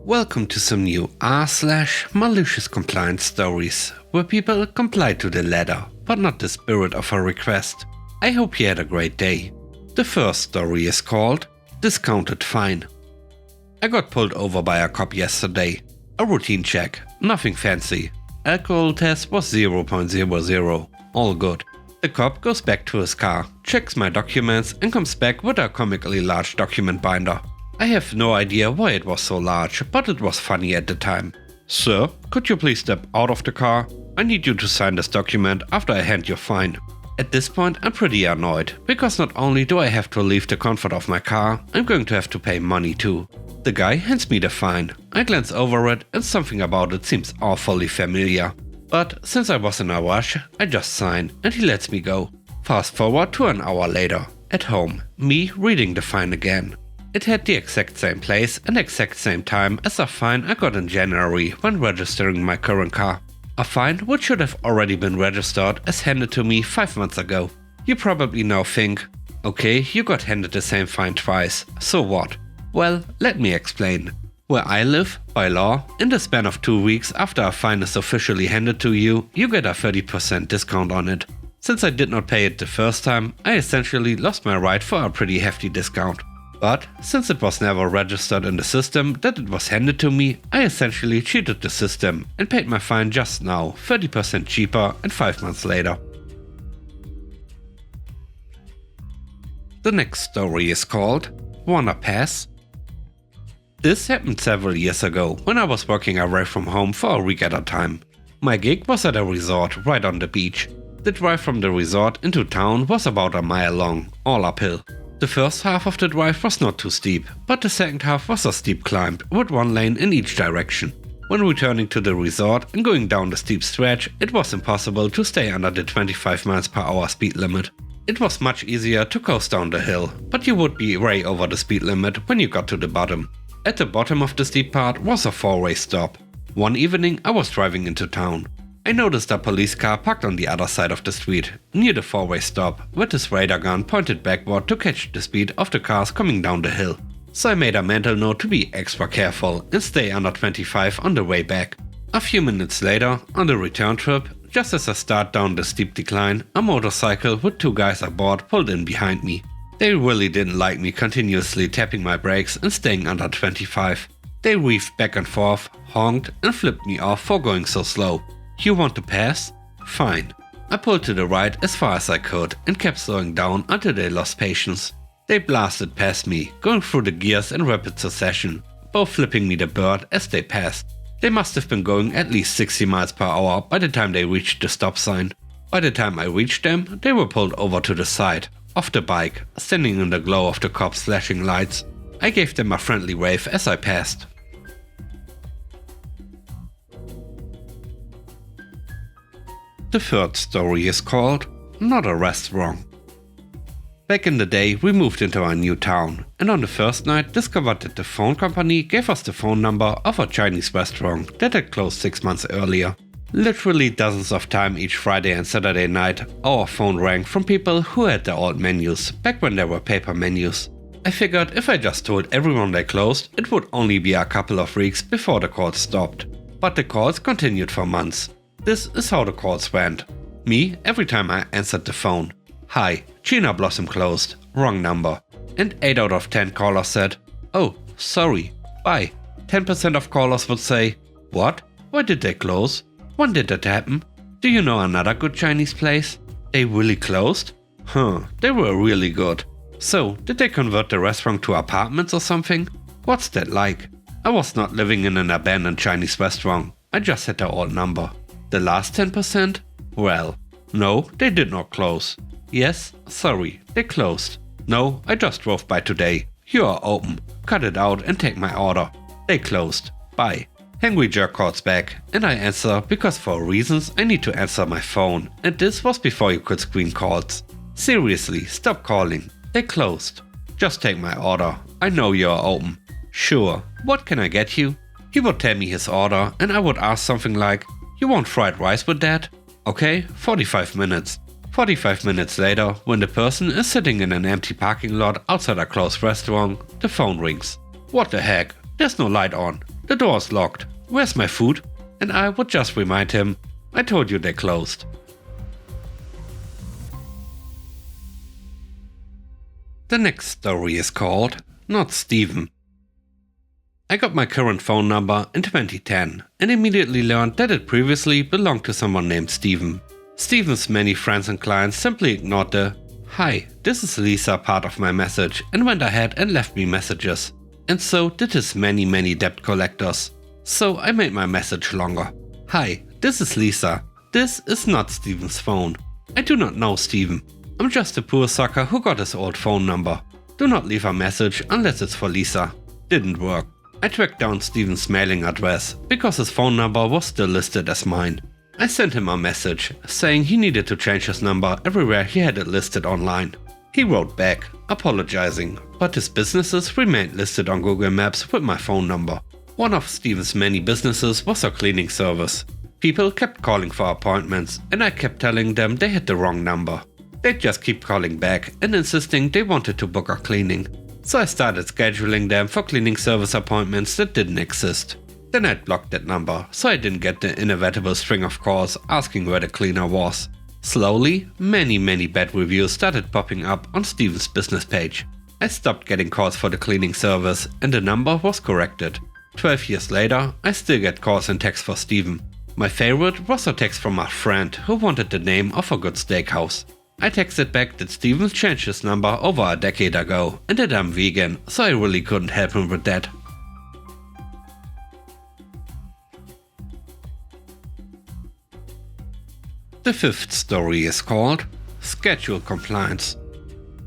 Welcome to some new r/malicious compliance stories, where people comply to the letter, but not the spirit of a request. I hope you had a great day. The first story is called Discounted Fine. I got pulled over by a cop yesterday. A routine check, nothing fancy. Alcohol test was 0.00, all good. The cop goes back to his car, checks my documents and comes back with a comically large document binder. I have no idea why it was so large, but it was funny at the time. "Sir, could you please step out of the car? I need you to sign this document after I hand your fine." At this point I'm pretty annoyed, because not only do I have to leave the comfort of my car, I'm going to have to pay money too. The guy hands me the fine. I glance over it and something about it seems awfully familiar. But since I was in a rush, I just sign and he lets me go. Fast forward to an hour later, at home, me reading the fine again. It had the exact same place and exact same time as a fine I got in January when registering my current car. A fine which should have already been registered as handed to me 5 months ago. You probably now think, okay, you got handed the same fine twice, so what? Well, let me explain. Where I live, by law, in the span of 2 weeks after a fine is officially handed to you, you get a 30% discount on it. Since I did not pay it the first time, I essentially lost my right for a pretty hefty discount. But since it was never registered in the system that it was handed to me, I essentially cheated the system and paid my fine just now, 30% cheaper and 5 months later. The next story is called Wanna Pass? This happened several years ago when I was working away from home for a week at a time. My gig was at a resort right on the beach. The drive from the resort into town was about a mile long, all uphill. The first half of the drive was not too steep, but the second half was a steep climb with one lane in each direction. When returning to the resort and going down the steep stretch, it was impossible to stay under the 25 miles per hour speed limit. It was much easier to coast down the hill, but you would be way over the speed limit when you got to the bottom. At the bottom of the steep part was a 4-way stop. One evening I was driving into town. I noticed a police car parked on the other side of the street, near the 4-way stop, with his radar gun pointed backward to catch the speed of the cars coming down the hill. So I made a mental note to be extra careful and stay under 25 on the way back. A few minutes later, on the return trip, just as I start down the steep decline, a motorcycle with 2 guys aboard pulled in behind me. They really didn't like me continuously tapping my brakes and staying under 25. They weaved back and forth, honked and flipped me off for going so slow. "You want to pass? Fine." I pulled to the right as far as I could and kept slowing down until they lost patience. They blasted past me, going through the gears in rapid succession, both flipping me the bird as they passed. They must have been going at least 60 miles per hour by the time they reached the stop sign. By the time I reached them, they were pulled over to the side, off the bike, standing in the glow of the cops' flashing lights. I gave them a friendly wave as I passed. The third story is called Not a Restaurant. Back in the day we moved into a new town and on the first night discovered that the phone company gave us the phone number of a Chinese restaurant that had closed 6 months earlier. Literally dozens of times each Friday and Saturday night our phone rang from people who had their old menus, back when there were paper menus. I figured if I just told everyone they closed, it would only be a couple of weeks before the calls stopped. But the calls continued for months. This is how the calls went. Me, every time I answered the phone. "Hi, China Blossom closed, wrong number." And 8 out of 10 callers said, "Oh, sorry, bye." 10% of callers would say, "What? Why did they close? When did that happen? Do you know another good Chinese place? They really closed? Huh, they were really good. So, did they convert the restaurant to apartments or something? What's that like?" I was not living in an abandoned Chinese restaurant, I just had their old number. The last 10%? Well, no, they did not close. Yes, sorry, they closed. No, I just drove by today. You are open. Cut it out and take my order. They closed. Bye. Hangry Jerk calls back, and I answer because for reasons I need to answer my phone, and this was before you could screen calls. Seriously, stop calling. They closed. Just take my order. I know you are open. Sure, what can I get you? He would tell me his order, and I would ask something like, "You want fried rice with that?" Okay, 45 minutes. 45 minutes later, when the person is sitting in an empty parking lot outside a closed restaurant, the phone rings. What the heck? There's no light on. The door's locked. Where's my food? And I would just remind him, I told you they closed. The next story is called Not Steven. I got my current phone number in 2010 and immediately learned that it previously belonged to someone named Steven. Steven's many friends and clients simply ignored the "Hi, this is Lisa" part of my message and went ahead and left me messages. And so did his many debt collectors. So I made my message longer. "Hi, this is Lisa. This is not Steven's phone. I do not know Steven. I'm just a poor sucker who got his old phone number. Do not leave a message unless it's for Lisa." Didn't work. I tracked down Steven's mailing address because his phone number was still listed as mine. I sent him a message saying he needed to change his number everywhere he had it listed online. He wrote back, apologizing, but his businesses remained listed on Google Maps with my phone number. One of Steven's many businesses was a cleaning service. People kept calling for appointments and I kept telling them they had the wrong number. They'd just keep calling back and insisting they wanted to book a cleaning. So I started scheduling them for cleaning service appointments that didn't exist. Then I blocked that number so I didn't get the inevitable string of calls asking where the cleaner was. Slowly, many bad reviews started popping up on Steven's business page. I stopped getting calls for the cleaning service and the number was corrected. 12 years later, I still get calls and texts for Steven. My favorite was a text from a friend who wanted the name of a good steakhouse. I texted back that Steven changed his number over a decade ago and that I'm vegan, so I really couldn't help him with that. The fifth story is called Schedule Compliance.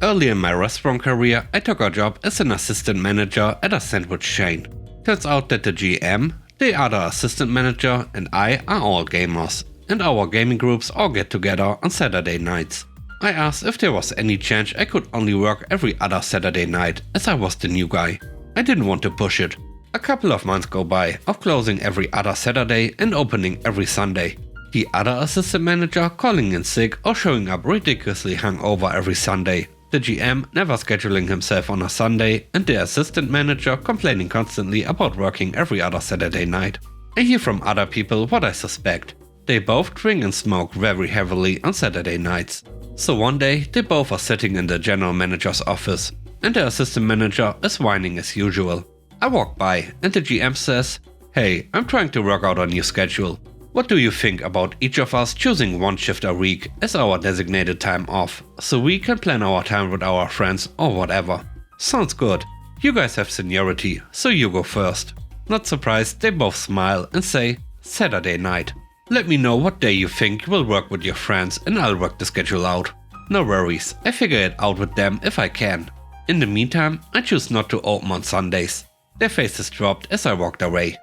Early in my restaurant career, I took a job as an assistant manager at a sandwich chain. Turns out that the GM, the other assistant manager, and I are all gamers, and our gaming groups all get together on Saturday nights. I asked if there was any chance I could only work every other Saturday night, as I was the new guy. I didn't want to push it. A couple of months go by of closing every other Saturday and opening every Sunday. The other assistant manager calling in sick or showing up ridiculously hungover every Sunday. The GM never scheduling himself on a Sunday, and the assistant manager complaining constantly about working every other Saturday night. I hear from other people what I suspect. They both drink and smoke very heavily on Saturday nights. So one day, they both are sitting in the general manager's office, and the assistant manager is whining as usual. I walk by, and the GM says, "Hey, I'm trying to work out a new schedule. What do you think about each of us choosing one shift a week as our designated time off, so we can plan our time with our friends or whatever? Sounds good. You guys have seniority, so you go first." Not surprised, they both smile and say, "Saturday night. Let me know what day you think will work with your friends and I'll work the schedule out." No worries, I figure it out with them if I can. In the meantime, I choose not to open on Sundays. Their faces dropped as I walked away.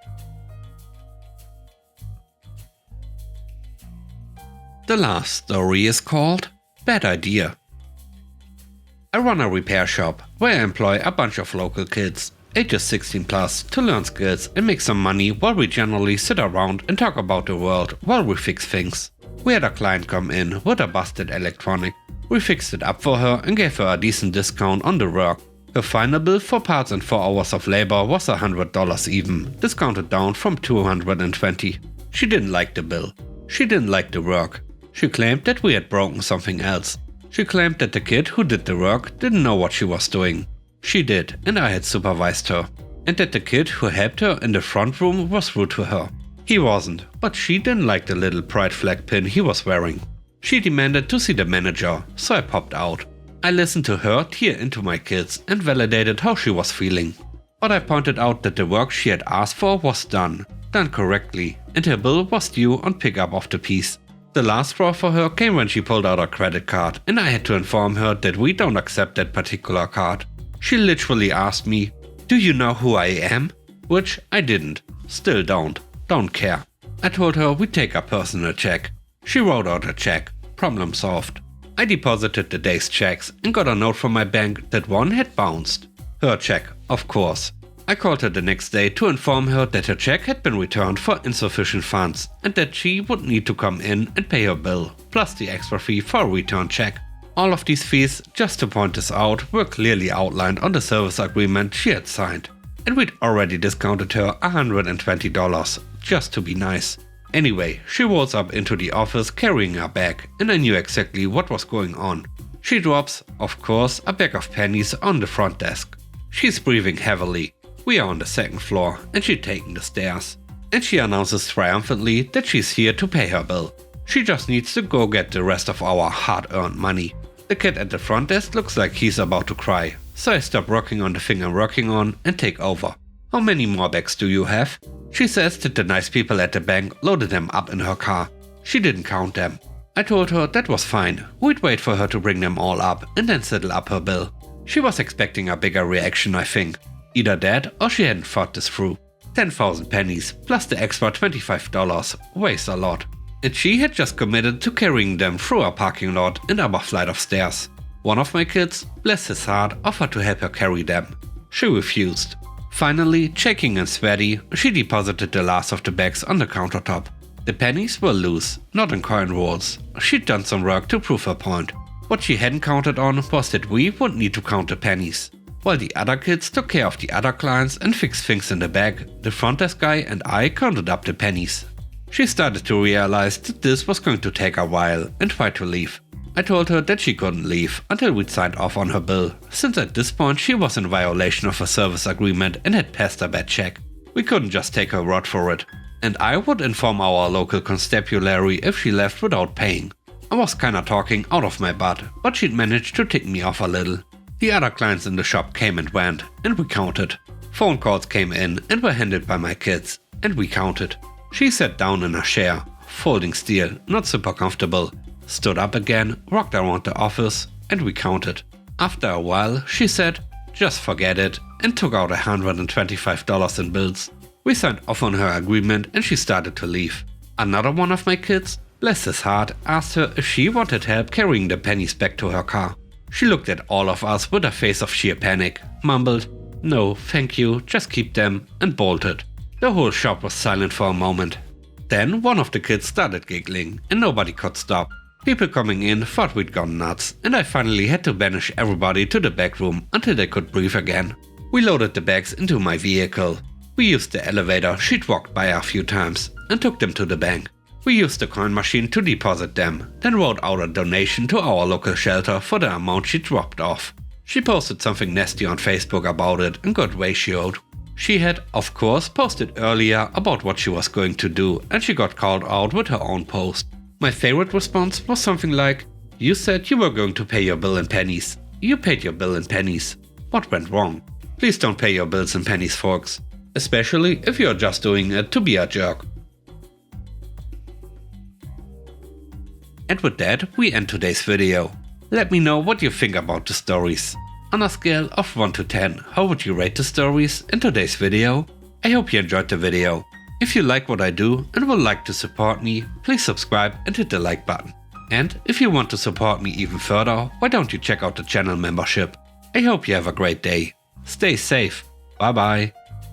The last story is called Bad Idea. I run a repair shop where I employ a bunch of local kids, ages 16 plus, to learn skills and make some money while we generally sit around and talk about the world while we fix things. We had a client come in with a busted electronic. We fixed it up for her and gave her a decent discount on the work. Her final bill for parts and 4 hours of labor was $100 even, discounted down from $220. She didn't like the bill. She didn't like the work. She claimed that we had broken something else. She claimed that the kid who did the work didn't know what she was doing. She did, and I had supervised her. And that the kid who helped her in the front room was rude to her. He wasn't, but she didn't like the little pride flag pin he was wearing. She demanded to see the manager, so I popped out. I listened to her tear into my kids and validated how she was feeling. But I pointed out that the work she had asked for was done correctly, and her bill was due on pickup of the piece. The last straw for her came when she pulled out her credit card, and I had to inform her that we don't accept that particular card. She literally asked me, "Do you know who I am?" Which I didn't. Still don't care. I told her we'd take a personal check. She wrote out a check. Problem solved. I deposited the day's checks and got a note from my bank that one had bounced. Her check, of course. I called her the next day to inform her that her check had been returned for insufficient funds and that she would need to come in and pay her bill, plus the extra fee for a return check. All of these fees, just to point this out, were clearly outlined on the service agreement she had signed. and we'd already discounted her $120, just to be nice. Anyway, she rolls up into the office carrying a bag, and I knew exactly what was going on. She drops, of course, a bag of pennies on the front desk. She's breathing heavily. We are on the second floor, and she's taking the stairs. And she announces triumphantly that she's here to pay her bill. She just needs to go get the rest of our hard-earned money. The kid at the front desk looks like he's about to cry, so I stop working on the thing I'm working on and take over. How many more bags do you have? She says that the nice people at the bank loaded them up in her car. She didn't count them. I told her that was fine. We'd wait for her to bring them all up and then settle up her bill. She was expecting a bigger reaction, I think. Either that or she hadn't thought this through. 10,000 pennies plus the extra $25 weighs a lot. And she had just committed to carrying them through a parking lot and up a flight of stairs. One of my kids, bless his heart, offered to help her carry them. She refused. Finally, shaking and sweaty, she deposited the last of the bags on the countertop. The pennies were loose, not in coin rolls. She'd done some work to prove her point. What she hadn't counted on was that we wouldn't need to count the pennies. While the other kids took care of the other clients and fixed things in the bag, the front desk guy and I counted up the pennies. She started to realize that this was going to take a while and tried to leave. I told her that she couldn't leave until we'd signed off on her bill, since at this point she was in violation of a service agreement and had passed a bad check. We couldn't just take her word for it, and I would inform our local constabulary if she left without paying. I was kinda talking out of my butt, but she'd managed to tick me off a little. The other clients in the shop came and went, and we counted. Phone calls came in and were handled by my kids, and we counted. She sat down in a chair, folding steel, not super comfortable, stood up again, walked around the office, and we counted. After a while, she said, "Just forget it," and took out $125 in bills. We signed off on her agreement and she started to leave. Another one of my kids, bless his heart, asked her if she wanted help carrying the pennies back to her car. She looked at all of us with a face of sheer panic, mumbled, "No, thank you, just keep them," and bolted. The whole shop was silent for a moment. Then one of the kids started giggling and nobody could stop. People coming in thought we'd gone nuts, and I finally had to banish everybody to the back room until they could breathe again. We loaded the bags into my vehicle. We used the elevator she'd walked by a few times and took them to the bank. We used the coin machine to deposit them, then wrote out a donation to our local shelter for the amount she dropped off. She posted something nasty on Facebook about it and got ratioed. She had, of course, posted earlier about what she was going to do, and she got called out with her own post. My favorite response was something like, "You said you were going to pay your bill in pennies. You paid your bill in pennies. What went wrong? Please don't pay your bills in pennies, folks. Especially if you're just doing it to be a jerk." And with that, we end today's video. Let me know what you think about the stories. On a scale of 1 to 10, how would you rate the stories in today's video? I hope you enjoyed the video. If you like what I do and would like to support me, please subscribe and hit the like button. And if you want to support me even further, why don't you check out the channel membership? I hope you have a great day. Stay safe. Bye bye.